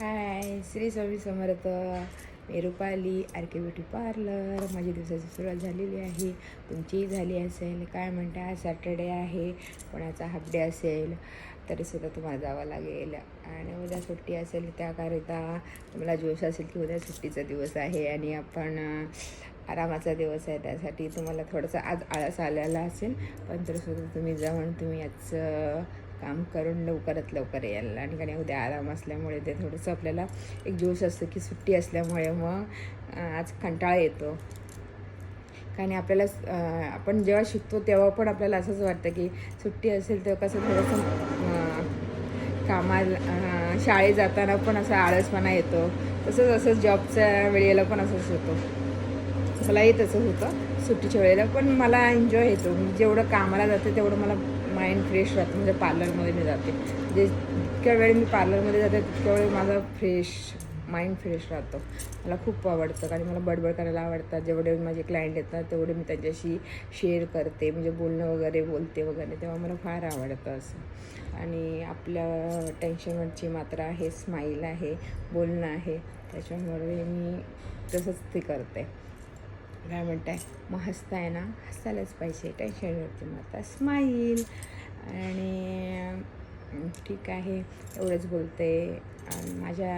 हाय, श्री स्वामी समर्थ. मी Rupali, RK. Beauty parlour. माझी दिवसाची सुरुवात झालेली आहे, तुमचीही झाली असेल. काय म्हणते, आज सॅटर्डे आहे, कोणाचा हाफ डे असेल तरीसुद्धा तुम्हाला जावं लागेल. आणि उद्या सुट्टी असेल त्याकरिता तुम्हाला जोश असेल की उद्या सुट्टीचा दिवस आहे आणि आपण आरामाचा दिवस आहे, त्यासाठी तुम्हाला थोडंसं आज आळस आलेला असेल, पण तरीसुद्धा तुम्ही जाऊन तुम्ही याचं काम करून लवकरात लवकर याल. आणि कारण उद्या आराम असल्यामुळे ते थोडंसं आपल्याला एक जोश असतं की सुट्टी असल्यामुळे मग आज कंटाळा येतो. कारण आपल्याला आपण जेव्हा शिकतो तेव्हा पण आपल्याला असंच वाटतं की सुट्टी असेल तेव्हा कसं थोडंसं कामाला शाळेत जाताना पण असा आळसपणा येतो. तसंच जॉबच्या वेळेला पण असंच होतं. मलाही तसं होतं सुट्टीच्या वेळेला, पण मला एन्जॉय येतो. जेवढं कामाला जाते तेवढं मला माइंड फ्रेश राहतं. म्हणजे पार्लरमध्ये मी जाते, म्हणजे जितक्या वेळ मी पार्लरमध्ये जाते तितक्या वेळ माझा माइंड फ्रेश राहतो. मला खूप आवडतं, कारण मला बडबड करायला आवडतात. जेवढे माझे क्लायंट येतात तेवढे मी त्यांच्याशी शेअर करते, म्हणजे बोलणं वगैरे बोलते वगैरे, तेव्हा मला फार आवडतं असं. आणि आपल्या टेन्शनवरची मात्रा आहे, स्माईल आहे, बोलणं आहे, त्याच्यामुळे मी तसंच ते करते. काय म्हणताय, मग हसताय ना, हसायलाच पाहिजे. टेन्शनवरती माता स्माईल. आणि ठीक आहे, एवढंच बोलते. आणि माझ्या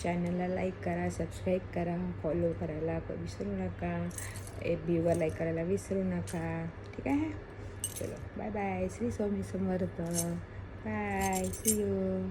चॅनलला लाईक करा, सबस्क्राईब करा, फॉलो करायला विसरू नका, FBवर लाईक करायला विसरू नका. ठीक आहे, चलो bye bye. Shri Swami Samarth. Bye, see you.